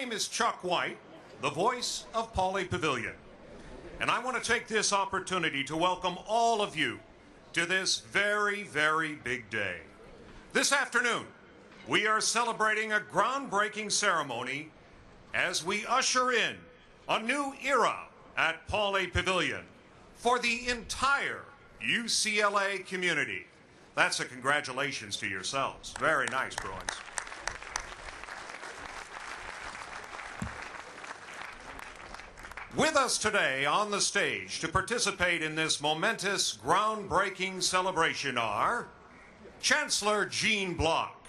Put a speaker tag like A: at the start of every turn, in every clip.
A: name is Chuck White, the voice of Pauley Pavilion, and I want to take this opportunity to welcome all of you to this very, very big day. This afternoon, we are celebrating a groundbreaking ceremony as we usher in a new era at Pauley Pavilion for the entire UCLA community. That's a congratulations to yourselves. Very nice, Bruins. With us today on the stage to participate in this momentous, groundbreaking celebration are Chancellor Jean Block,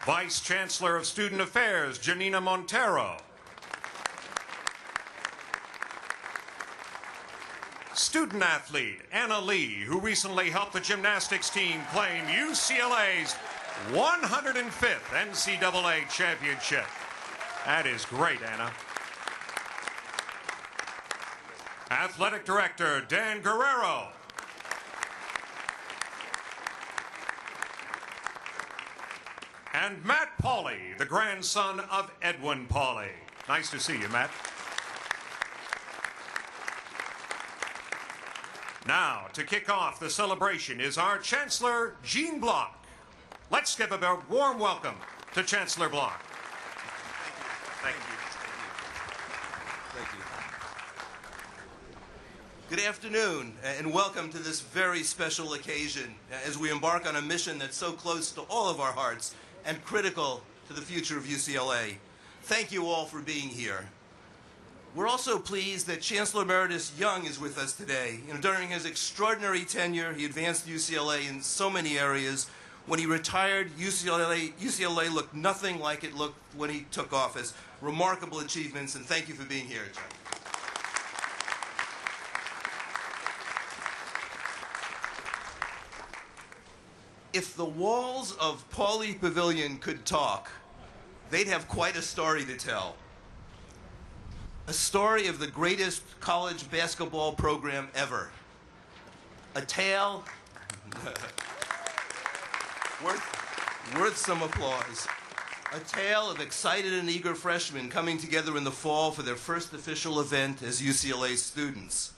A: Vice Chancellor of Student Affairs Janina Montero, student athlete Anna Lee, who recently helped the gymnastics team claim UCLA's 105th NCAA championship. That is great, Anna. Athletic Director Dan Guerrero. And Matt Pauley, the grandson of Edwin Pauley. Nice to see you, Matt. Now, to kick off the celebration is our Chancellor, Jean Block. Let's give a warm welcome to Chancellor Block.
B: Thank you. Thank you. Good afternoon, and welcome to this very special occasion as we embark on a mission that's so close to all of our hearts and critical to the future of UCLA. Thank you all for being here. We're also pleased that Chancellor Emeritus Young is with us today. During his extraordinary tenure, he advanced UCLA in so many areas. When he retired, UCLA looked nothing like it looked when he took office. Remarkable achievements, and thank you for being here, Chuck. If the walls of Pauley Pavilion could talk, they'd have quite a story to tell. A story of the greatest college basketball program ever. A tale worth some applause. A tale of excited and eager freshmen coming together in the fall for their first official event as UCLA students.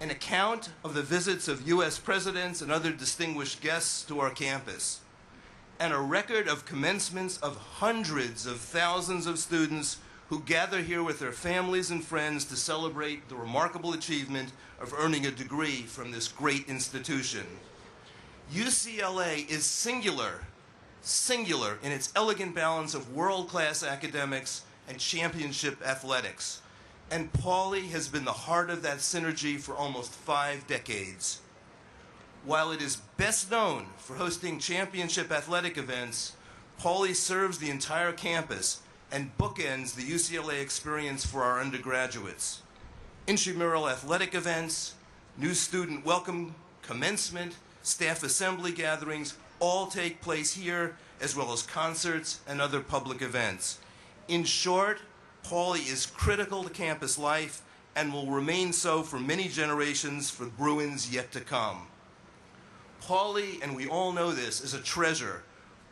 B: An account of the visits of U.S. presidents and other distinguished guests to our campus. And a record of commencements of hundreds of thousands of students who gather here with their families and friends to celebrate the remarkable achievement of earning a degree from this great institution. UCLA is singular in its elegant balance of world-class academics and championship athletics. And Pauley has been the heart of that synergy for almost 5 decades. While it is best known for hosting championship athletic events, Pauley serves the entire campus and bookends the UCLA experience for our undergraduates. Intramural athletic events, new student welcome, commencement, staff assembly gatherings all take place here, as well as concerts and other public events. In short, Pauley is critical to campus life and will remain so for many generations for Bruins yet to come. Pauley, and we all know this, is a treasure,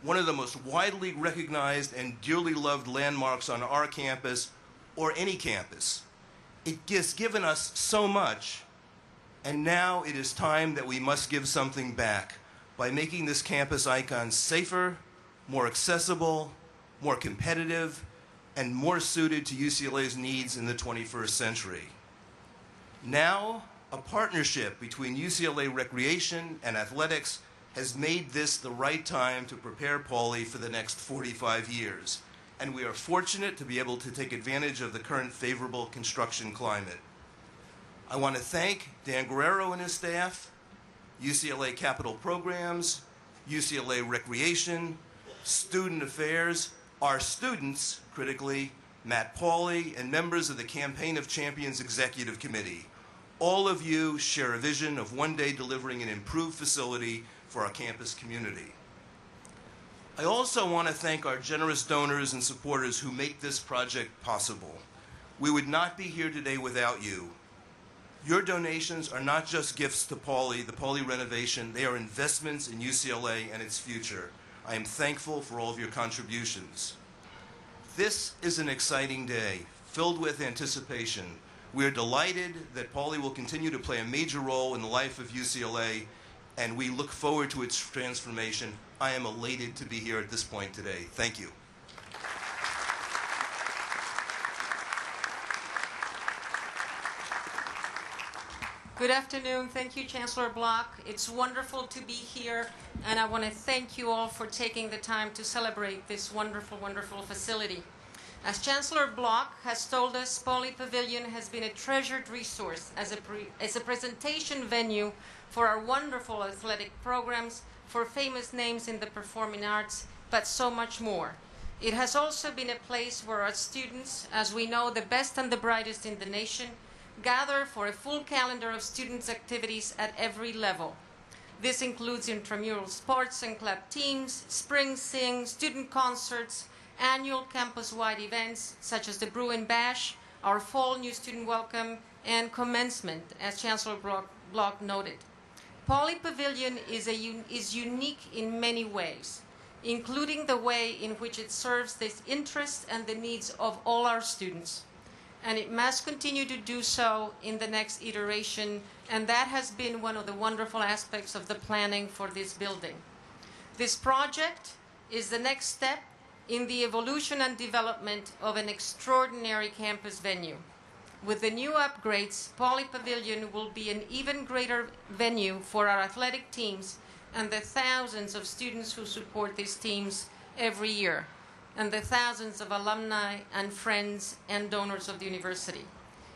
B: one of the most widely recognized and dearly loved landmarks on our campus or any campus. It has given us so much, and now it is time that we must give something back by making this campus icon safer, more accessible, more competitive, and more suited to UCLA's needs in the 21st century. Now, a partnership between UCLA Recreation and Athletics has made this the right time to prepare Pauley for the next 45 years, and we are fortunate to be able to take advantage of the current favorable construction climate. I want to thank Dan Guerrero and his staff, UCLA Capital Programs, UCLA Recreation, Student Affairs, our students, critically, Matt Pauley, and members of the Campaign of Champions Executive Committee. All of you share a vision of one day delivering an improved facility for our campus community. I also want to thank our generous donors and supporters who make this project possible. We would not be here today without you. Your donations are not just gifts to Pauley, the Pauley renovation, they are investments in UCLA and its future. I am thankful for all of your contributions. This is an exciting day, filled with anticipation. We are delighted that Pauley will continue to play a major role in the life of UCLA, and we look forward to its transformation. I am elated to be here at this point today. Thank you.
C: Good afternoon. Thank you, Chancellor Block. It's wonderful to be here, and I want to thank you all for taking the time to celebrate this wonderful, wonderful facility. As Chancellor Block has told us, Pauley Pavilion has been a treasured resource as a presentation venue for our wonderful athletic programs, for famous names in the performing arts, but so much more. It has also been a place where our students, as we know, the best and the brightest in the nation, gather for a full calendar of students' activities at every level. This includes intramural sports and club teams, spring sing, student concerts, annual campus-wide events such as the Bruin Bash, our fall new student welcome, and commencement, as Chancellor Block noted. Pauley Pavilion is unique in many ways, including the way in which it serves the interests and the needs of all our students. And it must continue to do so in the next iteration, and that has been one of the wonderful aspects of the planning for this building. This project is the next step in the evolution and development of an extraordinary campus venue. With the new upgrades, Pauley Pavilion will be an even greater venue for our athletic teams and the thousands of students who support these teams every year, and the thousands of alumni and friends and donors of the university.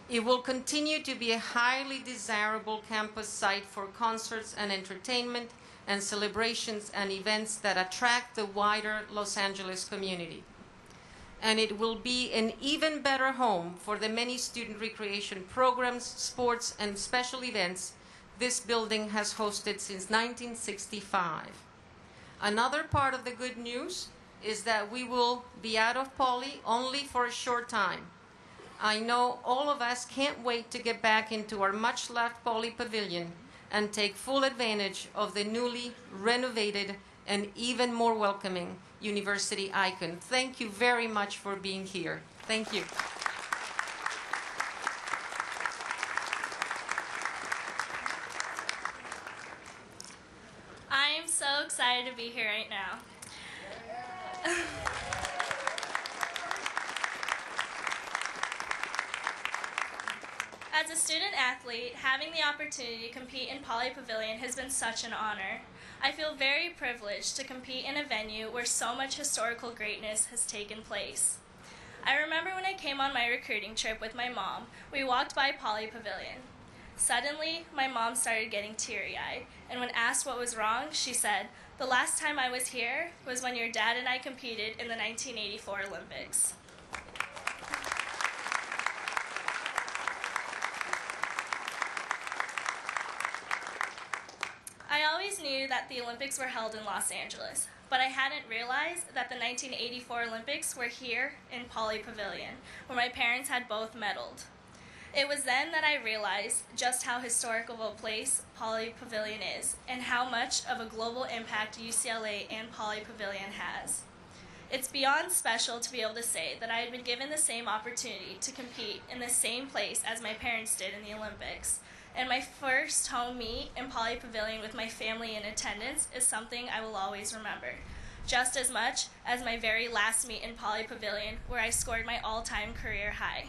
C: It will continue to be a highly desirable campus site for concerts and entertainment and celebrations and events that attract the wider Los Angeles community. And it will be an even better home for the many student recreation programs, sports, and special events this building has hosted since 1965. Another part of the good news is that we will be out of Pauley only for a short time. I know all of us can't wait to get back into our much-loved Pauley Pavilion and take full advantage of the newly renovated and even more welcoming university icon. Thank you very much for being here. Thank you.
D: I am so excited to be here right now. As a student athlete, having the opportunity to compete in Pauley Pavilion has been such an honor. I feel very privileged to compete in a venue where so much historical greatness has taken place. I remember when I came on my recruiting trip with my mom, we walked by Pauley Pavilion. Suddenly, my mom started getting teary-eyed, and when asked what was wrong, she said, "The last time I was here was when your dad and I competed in the 1984 Olympics." I always knew that the Olympics were held in Los Angeles, but I hadn't realized that the 1984 Olympics were here in Pauley Pavilion, where my parents had both medaled. It was then that I realized just how historical of a place Pauley Pavilion is and how much of a global impact UCLA and Pauley Pavilion has. It's beyond special to be able to say that I had been given the same opportunity to compete in the same place as my parents did in the Olympics. And my first home meet in Pauley Pavilion with my family in attendance is something I will always remember, just as much as my very last meet in Pauley Pavilion, where I scored my all-time career high.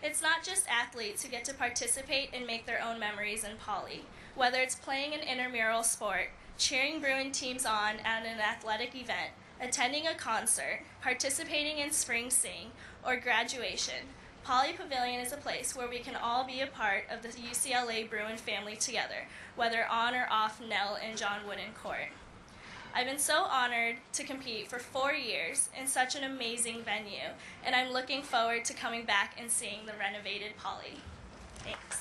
D: It's not just athletes who get to participate and make their own memories in Pauley. Whether it's playing an intramural sport, cheering Bruin teams on at an athletic event, attending a concert, participating in spring sing, or graduation, Pauley Pavilion is a place where we can all be a part of the UCLA Bruin family together, whether on or off Nell and John Wooden Court. I've been so honored to compete for 4 years in such an amazing venue, and I'm looking forward to coming back and seeing the renovated Pauley. Thanks.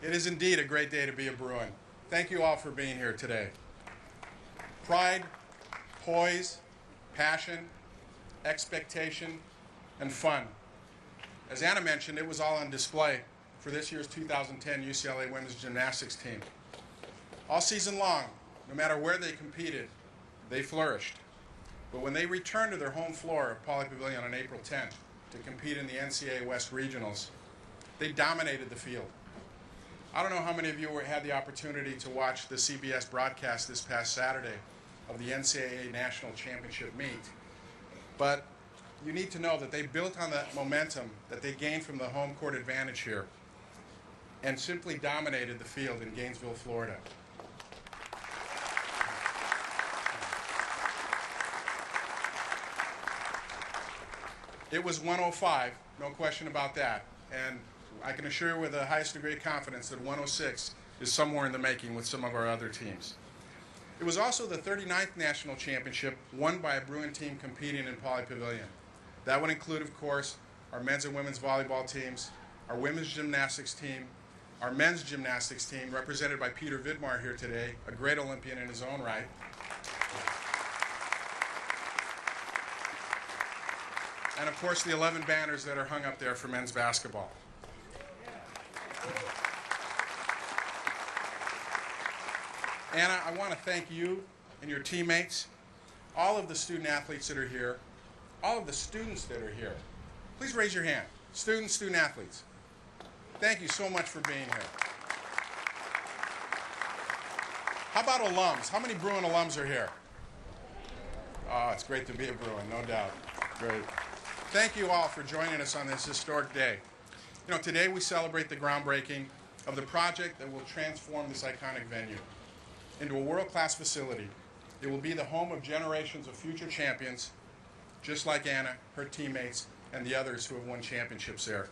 E: It is indeed a great day to be a Bruin. Thank you all for being here today. Pride, poise, passion, expectation, and fun. As Anna mentioned, it was all on display for this year's 2010 UCLA women's gymnastics team. All season long, no matter where they competed, they flourished. But when they returned to their home floor of Pauley Pavilion on April 10th to compete in the NCAA West Regionals, they dominated the field. I don't know how many of you had the opportunity to watch the CBS broadcast this past Saturday of the NCAA National Championship meet, but you need to know that they built on that momentum that they gained from the home court advantage here and simply dominated the field in Gainesville, Florida. It was 105, no question about that. And I can assure you with the highest degree of confidence that 106 is somewhere in the making with some of our other teams. It was also the 39th national championship won by a Bruin team competing in Pauley Pavilion. That would include, of course, our men's and women's volleyball teams, our women's gymnastics team, our men's gymnastics team, represented by Peter Vidmar here today, a great Olympian in his own right. And of course, the 11 banners that are hung up there for men's basketball. Anna, I want to thank you and your teammates, all of the student athletes that are here, all of the students that are here. Please raise your hand. Students, student athletes. Thank you so much for being here. How about alums? How many Bruin alums are here? Oh, it's great to be a Bruin, no doubt. Great. Thank you all for joining us on this historic day. You know, today we celebrate the groundbreaking of the project that will transform this iconic venue into a world-class facility. It will be the home of generations of future champions, just like Anna, her teammates, and the others who have won championships there.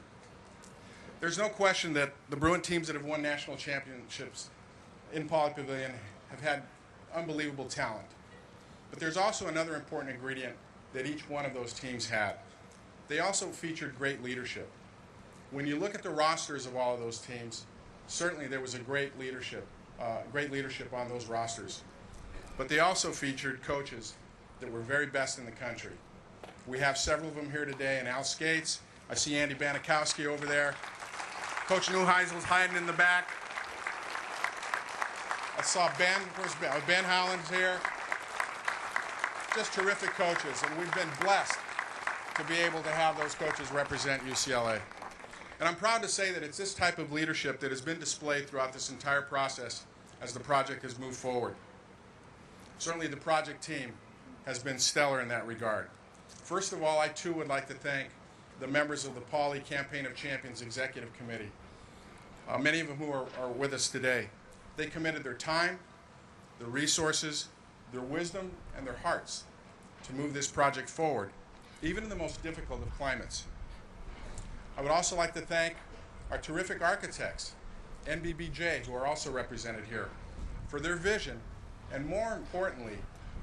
E: There's no question that the Bruin teams that have won national championships in Pauley Pavilion have had unbelievable talent. But there's also another important ingredient that each one of those teams had. They also featured great leadership. When you look at the rosters of all of those teams, certainly there was a great leadership on those rosters. But they also featured coaches that were very best in the country. We have several of them here today, and Al Skates. I see Andy Banikowski over there. Coach Neuheisel's hiding in the back. I saw Ben. Where's Ben? Ben Howland's here. Just terrific coaches, and we've been blessed to be able to have those coaches represent UCLA. And I'm proud to say that it's this type of leadership that has been displayed throughout this entire process as the project has moved forward. Certainly the project team has been stellar in that regard. First of all, I too would like to thank the members of the Pauley Campaign of Champions Executive Committee, many of them who are with us today. They committed their time, their resources, their wisdom, and their hearts to move this project forward, even in the most difficult of climates. I would also like to thank our terrific architects, NBBJ, who are also represented here, for their vision, and more importantly,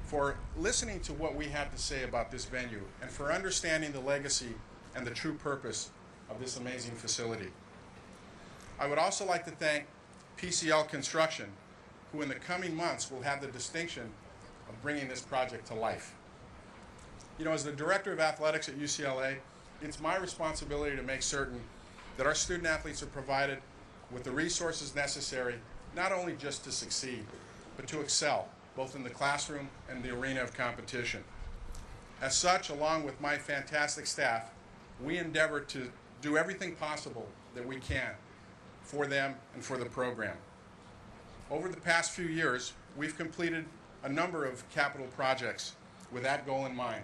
E: for listening to what we had to say about this venue, and for understanding the legacy and the true purpose of this amazing facility. I would also like to thank PCL Construction, who in the coming months will have the distinction of bringing this project to life. You know, as the Director of Athletics at UCLA, it's my responsibility to make certain that our student athletes are provided with the resources necessary, not only just to succeed, but to excel, both in the classroom and the arena of competition. As such, along with my fantastic staff, we endeavor to do everything possible that we can for them and for the program. Over the past few years, we've completed a number of capital projects with that goal in mind.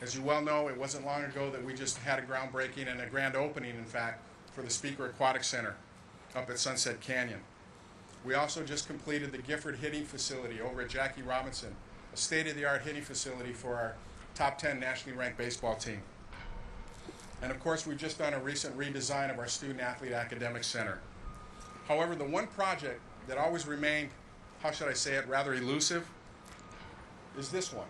E: As you well know, it wasn't long ago that we just had a groundbreaking and a grand opening, in fact, for the Speaker Aquatic Center up at Sunset Canyon. We also just completed the Gifford hitting facility over at Jackie Robinson, a state-of-the-art hitting facility for our top 10 nationally ranked baseball team. And of course, we've just done a recent redesign of our Student Athlete Academic Center. However, the one project that always remained, how should I say it, rather elusive, is this one.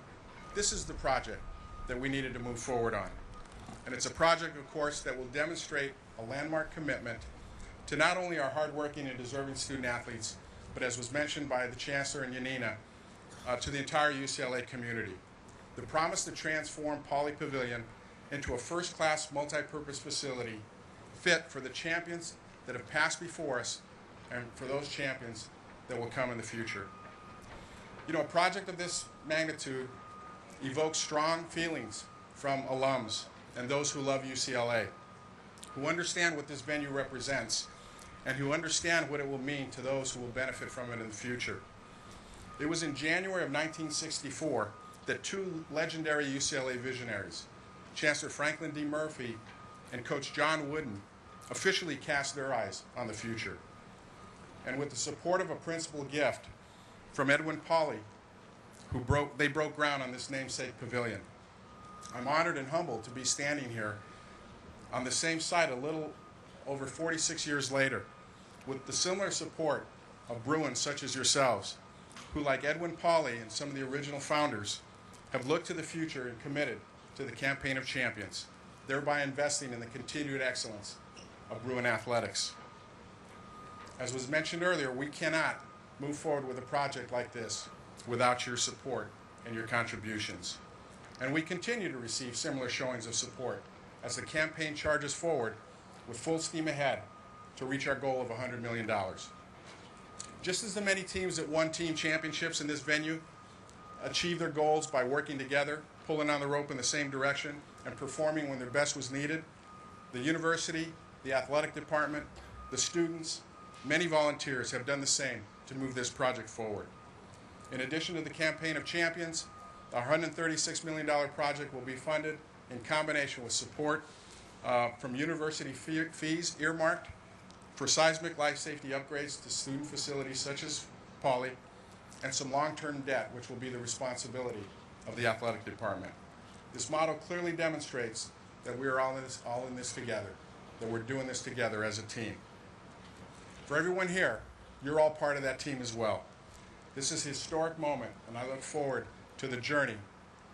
E: This is the project that we needed to move forward on. And it's a project, of course, that will demonstrate a landmark commitment to not only our hardworking and deserving student athletes, but as was mentioned by the Chancellor and Yanina, to the entire UCLA community. The promise to transform Pauley Pavilion into a first-class multi-purpose facility fit for the champions that have passed before us and for those champions that will come in the future. You know, a project of this magnitude evokes strong feelings from alums and those who love UCLA, who understand what this venue represents and who understand what it will mean to those who will benefit from it in the future. It was in January of 1964 that two legendary UCLA visionaries, Chancellor Franklin D. Murphy and Coach John Wooden, officially cast their eyes on the future. And with the support of a principal gift from Edwin Pauley, they broke ground on this namesake pavilion. I'm honored and humbled to be standing here on the same site a little over 46 years later with the similar support of Bruins such as yourselves, who, like Edwin Pauley and some of the original founders, have looked to the future and committed to the campaign of champions, thereby investing in the continued excellence of Bruin athletics. As was mentioned earlier, we cannot move forward with a project like this without your support and your contributions. And we continue to receive similar showings of support as the campaign charges forward with full steam ahead to reach our goal of $100 million. Just as the many teams that won team championships in this venue achieved their goals by working together, pulling on the rope in the same direction, and performing when their best was needed, the university, the athletic department, the students, many volunteers have done the same to move this project forward. In addition to the Campaign of Champions, the $136 million project will be funded in combination with support from university fees earmarked for seismic life safety upgrades to student facilities such as Pauley, and some long-term debt, which will be the responsibility of the athletic department. This model clearly demonstrates that we are all in this together, that we're doing this together as a team. For everyone here, you're all part of that team as well. This is a historic moment, and I look forward to the journey,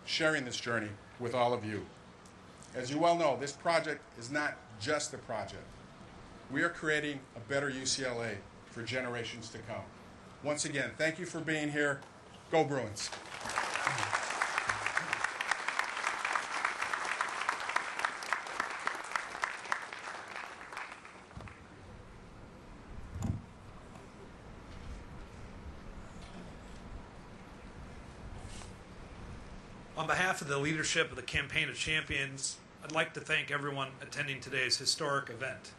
E: sharing this journey with all of you. As you well know, this project is not just a project. We are creating a better UCLA for generations to come. Once again, thank you for being here. Go Bruins.
F: On behalf of the leadership of the Campaign of Champions, I'd like to thank everyone attending today's historic event.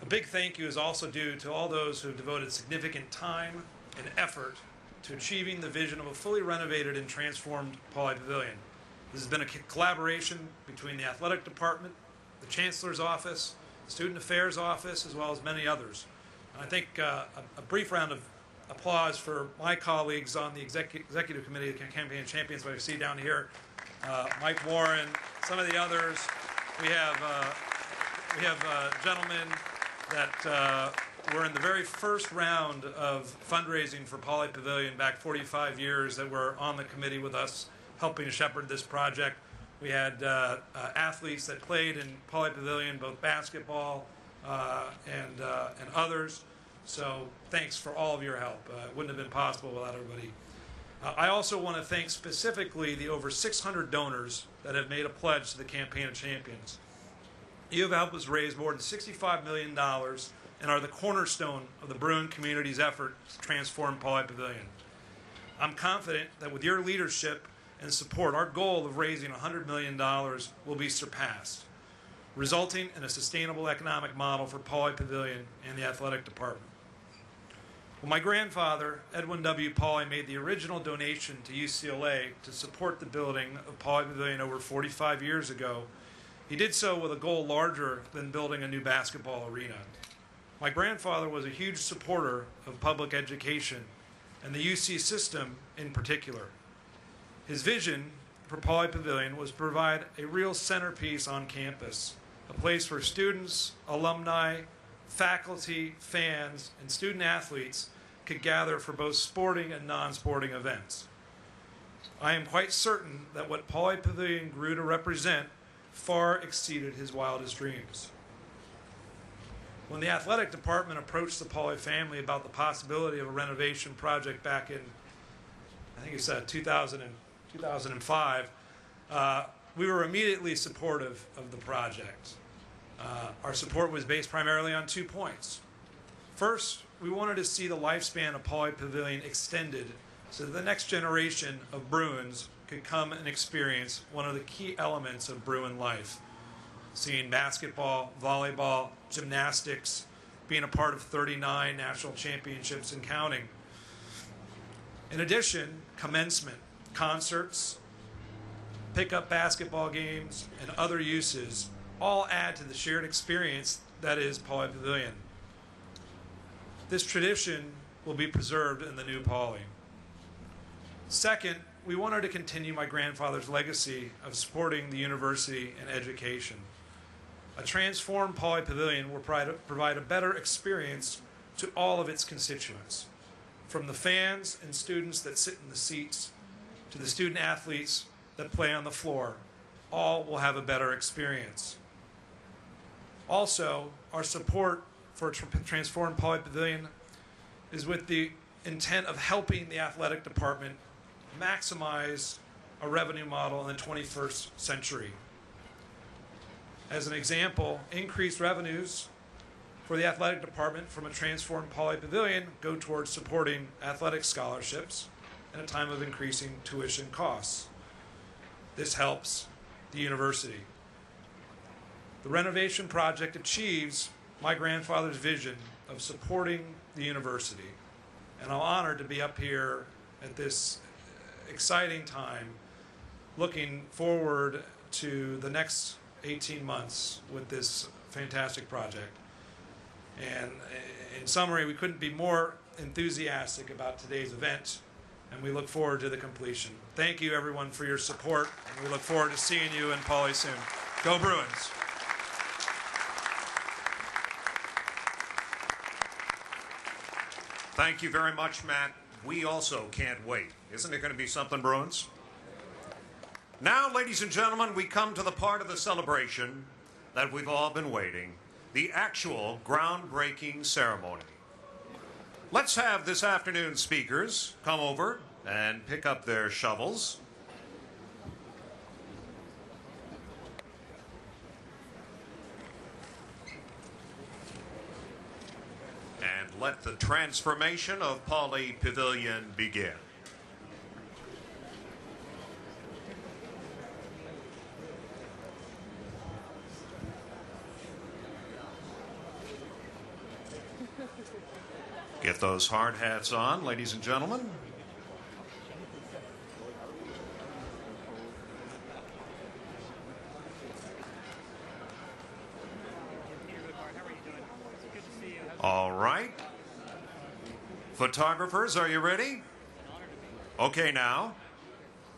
F: A big thank you is also due to all those who have devoted significant time and effort to achieving the vision of a fully renovated and transformed Pauley Pavilion. This has been a collaboration between the athletic department, the Chancellor's office, Student Affairs office, as well as many others. And I think a brief round of applause for my colleagues on the executive committee of the Campaign of Champions, who I see down here, Mike Warren, some of the others. We have gentlemen that were in the very first round of fundraising for Pauley Pavilion back 45 years that were on the committee with us helping to shepherd this project. We had athletes that played in Pauley Pavilion, both basketball and others. So thanks for all of your help. It wouldn't have been possible without everybody. I also want to thank specifically the over 600 donors that have made a pledge to the Campaign of Champions. You have helped us raise more than $65 million and are the cornerstone of the Bruin community's effort to transform Pauley Pavilion. I'm confident that with your leadership and support, our goal of raising $100 million will be surpassed, resulting in a sustainable economic model for Pauley Pavilion and the athletic department. When my grandfather, Edwin W. Pauley, made the original donation to UCLA to support the building of Pauley Pavilion over 45 years ago, he did so with a goal larger than building a new basketball arena. My grandfather was a huge supporter of public education and the UC system in particular. His vision for Pauley Pavilion was to provide a real centerpiece on campus, a place where students, alumni, faculty, fans, and student athletes could gather for both sporting and non-sporting events. I am quite certain that what Pauley Pavilion grew to represent far exceeded his wildest dreams. When the athletic department approached the Pauley family about the possibility of a renovation project back in, I think it's 2005, we were immediately supportive of the project. Our support was based primarily on 2 points. First, we wanted to see the lifespan of Pauley Pavilion extended so that the next generation of Bruins could come and experience one of the key elements of Bruin life. Seeing basketball, volleyball, gymnastics, being a part of 39 national championships and counting. In addition, commencement, concerts, pickup basketball games, and other uses all add to the shared experience that is Pauley Pavilion. This tradition will be preserved in the new Pauley. Second, we wanted to continue my grandfather's legacy of supporting the university and education. A transformed Pauley Pavilion will provide a better experience to all of its constituents, from the fans and students that sit in the seats to the student athletes that play on the floor. All will have a better experience. Also, our support for a transformed Pauley Pavilion is with the intent of helping the athletic department maximize a revenue model in the 21st century. As an example, increased revenues for the athletic department from a transformed Pauley Pavilion go towards supporting athletic scholarships in a time of increasing tuition costs. This helps the university. The renovation project achieves my grandfather's vision of supporting the university, and I'm honored to be up here at this exciting time, looking forward to the next 18 months with this fantastic project. And in summary, we couldn't be more enthusiastic about today's event, and we look forward to the completion. Thank you, everyone, for your support, and we look forward to seeing you in Pauley soon. Go Bruins!
A: Thank you very much, Matt. We also can't wait. Isn't it going to be something, Bruins? Now, ladies and gentlemen, we come to the part of the celebration that we've all been waiting, the actual groundbreaking ceremony. Let's have this afternoon's speakers come over and pick up their shovels. And let the transformation of Pauley Pavilion begin. Get those hard hats on, ladies and gentlemen. All right. Photographers, are you ready? Okay, now,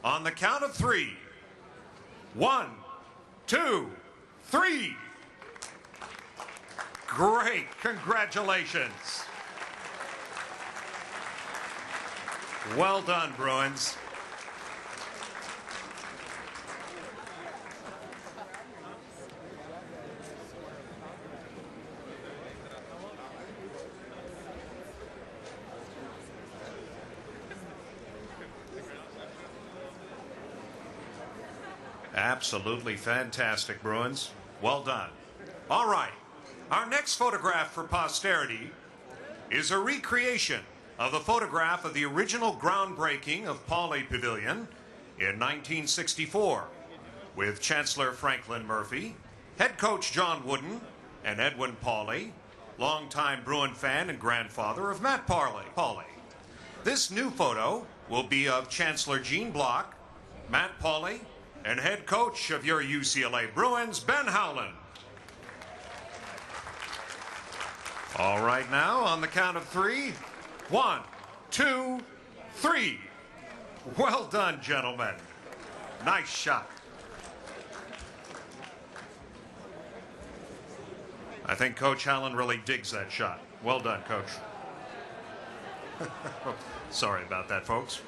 A: on the count of 3. 1, 2, 3. Great. Congratulations. Well done, Bruins. Absolutely fantastic, Bruins. Well done. All right. Our next photograph for posterity is a recreation of the photograph of the original groundbreaking of Pauley Pavilion in 1964 with Chancellor Franklin Murphy, head coach John Wooden, and Edwin Pauley, longtime Bruin fan and grandfather of Matt Pauley. This new photo will be of Chancellor Gene Block, Matt Pauley, and head coach of your UCLA Bruins, Ben Howland. All right, now, on the count of 3. 1, 2, 3. Well done, gentlemen. Nice shot. I think Coach Allen really digs that shot. Well done, Coach. Sorry about that, folks.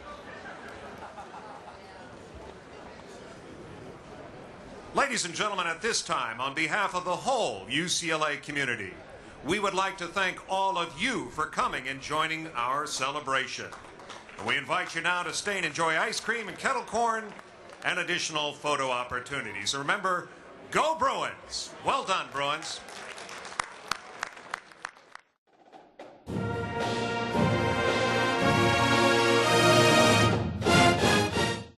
A: Ladies and gentlemen, at this time, on behalf of the whole UCLA community, we would like to thank all of you for coming and joining our celebration. And we invite you now to stay and enjoy ice cream and kettle corn and additional photo opportunities. And remember, go Bruins! Well done, Bruins.